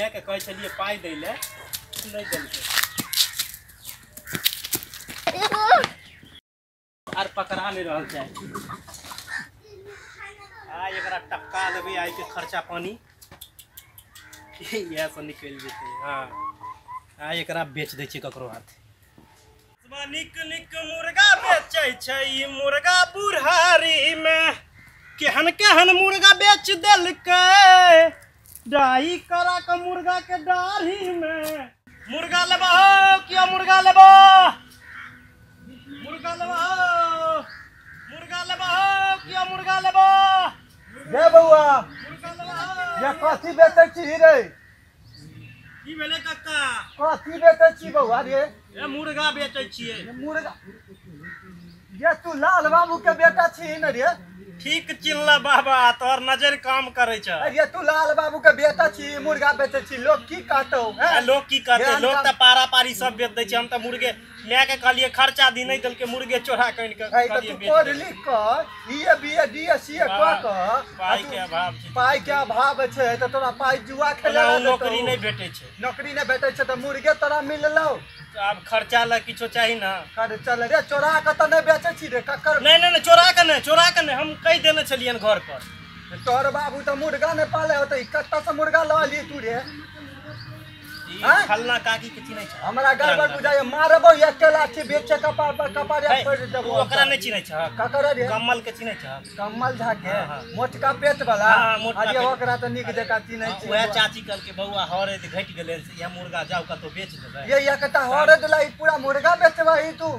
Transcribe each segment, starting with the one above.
मैं के कहे छलिए पाई दै ले नहीं देलके आर पकड़ा नहीं रहल छै आ एकरा टक्का देबे आई के खर्चा पानी यह से निकल जेते। हां आ एकरा बेच दै छी ककरो हाथ निक निक मुर्गा बेचै छै ई मुर्गा बुढ़ारी में केहन केहन मुर्गा बेच देलकै डाई करा के मुर्गा के दाढ़ी में। मुर्गा लेबो कियो मुर्गा लेबो मुर्गा लेबो मुर्गा लेबो कियो मुर्गा लेबो गे बउआ मुर्गा लेबो ये कथी बेचै छी रे की भेले कक्का कथी बेचै छी बउआ रे ए मुर्गा बेचै छियै मुर्गा ये तू लाल बाबू के बेटा छी न रे ठीक चिल्ला बाबा तोर नजर काम करे छ अरे तू लाल बाबू के बेटा छी मुर्गा बेचै छी लोग की कहतौ हैं लोग की कहते लोग त पारा पारी सब बेच दै छै हम त मुर्गे मैं के कहलिए खर्चा दी नहीं देलके मुर्गे चोरा कइन के कहलिए तू पढ़ लिख क ये बीए डीएससी क पाई के अभाव छै त तोरा पाई जुआ खेला नौकरी नहीं भेटै छै नौकरी नहीं भेटै छै त मुर्गे तोरा मिललौ अब खर्चा ला किछो चाही ना कर चल रे चोरा के त नहीं बेचै छी रे ककर नहीं चोरा के नहीं हम कह देने छलियन घर पर तोर बाबू त मुर्गा नहीं पाले होतै कत्ता से मुर्गा ल ली तू रे फलना काकी के चिन्है छ हमरा गड़बड़ बुझाय मारबो अकेला छी बेचे कपार पर कपार छोड़ देबो ओकरा नहीं चिन्है छ ककर रे कमल के चिन्है छ कमल झा के मोटका पेट वाला अरे ओकरा त निक जका चिन्है छी ओए चाची कल के बउआ हरे घट गेले या मुर्गा जाऊ कतो बेच देबै ये एकटा हरे दलाई पूरा मुर्गा बेचबै तू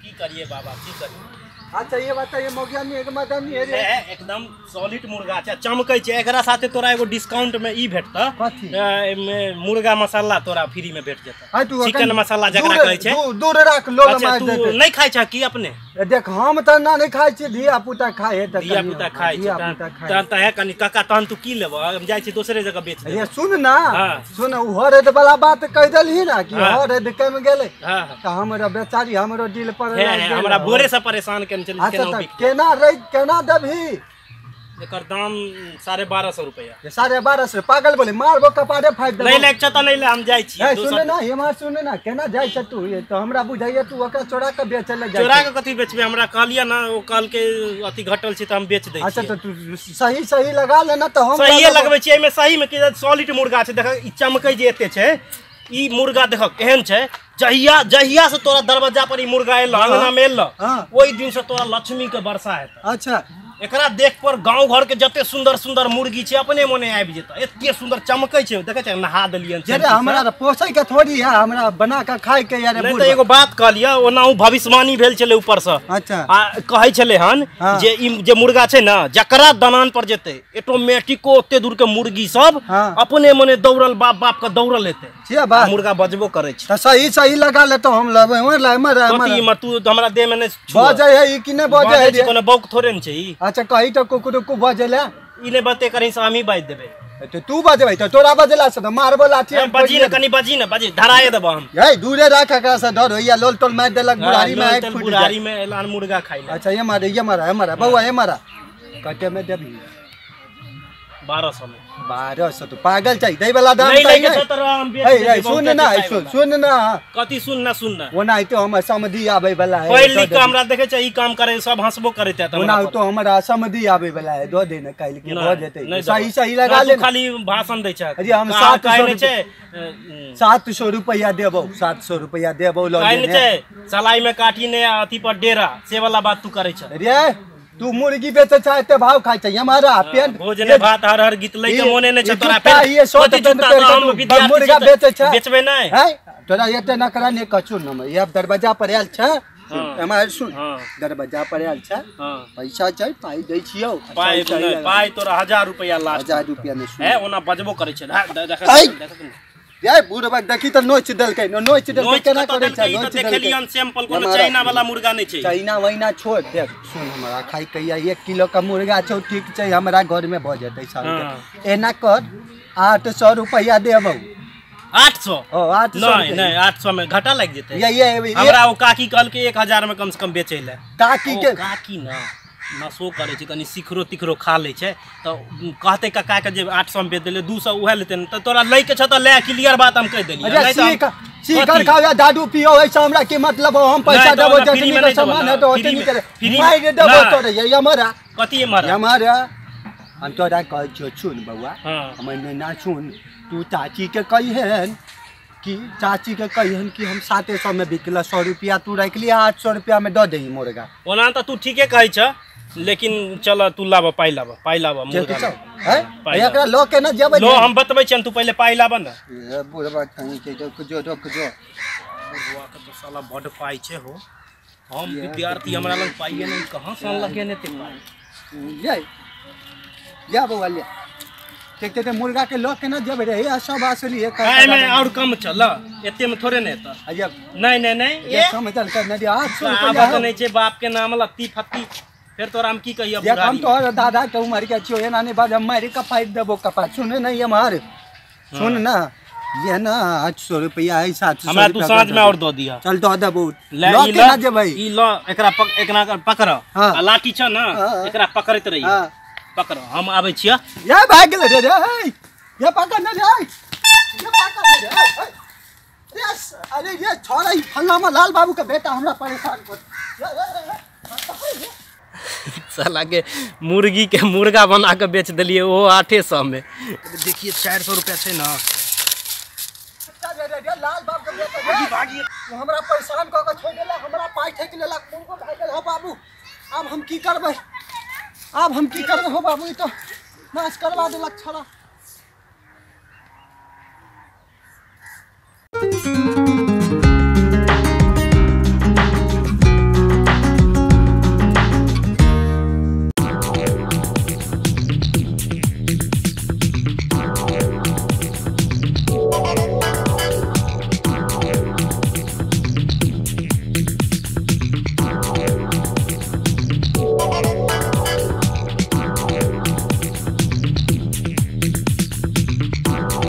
की करिए बाबा की करिए। अच्छा ये बताइए मोगिया में एक मदन नहीं रे एकदम सॉलिड मुर्गा छै चमकै छै एकरा साथे तोरा एगो डिस्काउंट में ई भेटता मुर्गा मसाला तोरा फ्री में भेट जेता चिकन मसाला जकरा कहै छै दूर रख लोल मार दे तू नहीं खाइ छ की अपने देख हम त ना नहीं खाइ छी धिया पुता खाए है त धिया पुता खाइ छै त है कनी काका तहन तू की लेबो हम जाय छी दूसरे जगह बेच दे ये सुन ना सुन उ हरेद वाला बात कह देलही ना कि हरेद कम गेले त हमरा बेचारी हमरो दिल पर हमरा बोरे से परेशान के केना रे केना देबही एकर दाम 1250 रुपया 1250 पागल बोले मारबो कपारे फाइट दे नहीं लेक छ त नहीं ले हम जाय छी सुन ना हेमा सुन ना केना जाय छ तू ये तो हमरा बुझाइए तू ओकरा चोरा के बेचे ले जाय चोरा के कथि बेचबे हमरा कहलिया ना ओ कल के अति घटल छी त हम बेच दै छी। अच्छा तो तू सही लगा लेना तो हम सही लगबै छी एमे सही में कि सॉलिड मुर्गा छै देख ई चमकै जे एते छै ई मुर्गा देख केहन छै जहिया से तोरा दरवाजा पर ई मुर्गा एल अंगना में एल ओई दिन से तोरा लक्ष्मी के वर्षा हेत। अच्छा एकरा देख पर गांव घर के जते सुंदर सुंदर मुर्गी छै अपने मने आबि जेता एते सुंदर चमकै छै देखे छै नहा देलियन जे हमरा पोसै के थोड़ी है हमरा बना के खाय के यार नहीं त एगो बात कहलिया ओना उ भविष्यवाणी भेल छले ऊपर से अच्छा आ कहै छले हन जे ई जे मुर्गा छै ना जकरा दनान पर जेते ऑटोमेटिको ओते दूर के मुर्गी सब अपने मने दौड़ल बाप के दौड़ल हेते छै बात मुर्गा बजबो करे छै त सही लगा ले तो हम लेबै हमरा तू हमरा दे में नहीं बजे है ई कि नहीं बजे है कोनो बौक थोड़े न छै ई अच्छा कही तो कुकुर को बजेला ई ने बते कहीं से हम ही बाज देबे तो तू बजबै तो तोरा बजला से मारबो लाठी बजी न कनी बजी न बजी धराए देबो हम ए दूरे राख एकरा से डर होइया लोल टोल मार देलक बुढ़ारी में एक फुट बुढ़ारी में एलान मुर्गा खाइले। अच्छा ये मारा बउआ ये मारा कटे में देबी 1200 में 1200 तो पागल चाहिए दई वाला दाम नहीं सुन ना कथि सुन ना ओना तो हम समधी आबै वाला है पहले लिख हमरा देखे छै ई काम करे सब हंसबो करैत है ओना तो हमरा समधी आबै वाला है दो दिन काल के भ जेतै सही लगा ले खाली भाषण दै छै अरे हम 700 रुपया देबो 700 रुपया देबो काहे छै सलाई में काटी ने अथी पर डेरा से वाला बात तू करे छै रे तू मुर्गी बेचे चाहते भाव खाइ छै हमारा पेट भोजने भात हर गीत लै के मोने ने छै तोरा पे ये 100 रुपया मुर्गा बेचे छै बेचबे नै है तोरा एते न करा ने कछु न ये दरवाजा पर आयल छै हमार सुन दरवाजा पर आयल छै पैसा छै पाई दै छियौ पाई तोरा 1000 रुपया लास्ट 1000 रुपया ने सुन है ओना बजबो करे छै यार बुढ़बा देखी त नोच देलकै केना करे छै नोच देखलियन सैंपल कोनो चाइना वाला मुर्गा नै छै चाइना वइना छोड़ देख सुन हमरा खाई कहिया 1 किलो का मुर्गा छौ ठीक छै हमरा घर में भ जेतै साल के एना कर 800 रुपया देबौ 800 800 नहीं 800 में घाटा लग जेतै ये हमरा ओ काकी कहल के 1000 में कम से कम बेचै ले काकी के काकी ना नशो करे छै कनी सिखरो तिखरो खा ले छै तो कहते कका के जे 800 में बेच देले 200 उहे लेते न त तोरा लै के छ त ले क्लियर बात हम कह देली अरे सीकर खाओ दारू पियो ऐसा हमरा के मतलब हम पैसा देबो जतनी के सामान है तो ओतनी करे मार देबो तोरे ये हमरा कथी मारा हमरा हम तोरा कह छो सुन बउआ हम ना सुन तू चाची के कहिहन कि चाची के कहिहन कि हम 700 में बिकला 100 रुपया तू रख लिया 800 रुपया में दे दही मुर्गा ओना त तू ठीके कहै छ लेकिन चल तू लाब पाई लाब मुर्गा है एकरा लो के न जेबै लो हम बतबै छी तू पहले पाई लाब न ए बुढ़वा कहीं के जो बुढ़वा के तो साला बड़ पाई छे हो हम विद्यार्थी हमरा लग पाइए नहीं कहां से लगे ने ते पाई ले बउआ ले ते मुर्गा के लो के न जेबै रे सब असली है ए में और कम चल एते में थोड़े ने त नहीं ये समझल कर न दे 800 रुपया बात नहीं छे बाप के नाम लत्ती फत्ती फिर तोरा हम की कहियो बुरा हम तो दादा के उम्र के छियो एना ने बाद हम मारी का फाइट देबो कपा सुन नहीं हमार सुन ना ये ना 800 रुपया है 700 हमरा तू सांझ में और दो दिया चल दो देबो लो के ना जेबै ई लो एकरा पकड़ आ लाठी छ ना एकरा पकड़त रही पकड़ हम आबै छिया ये भाग गेल रे ये पकड़ ना रे ये पकड़ रे यस अरे ये छोरा फल्लामा लाल बाबू के बेटा हमरा परेशान कर साला के मुर्गी के मुर्गा बना के बेच दिलिए वो 800 में देखिए 400 रुपया थे ना लाल बाबू के बेटा भागी हमरा परेशान क के छोड़ देला हमरा पाई ठेक लेला कोन भाग गेल हो बाबू अब हम की करबै हो बाबू ई तो नाश करवा देलक छड़ा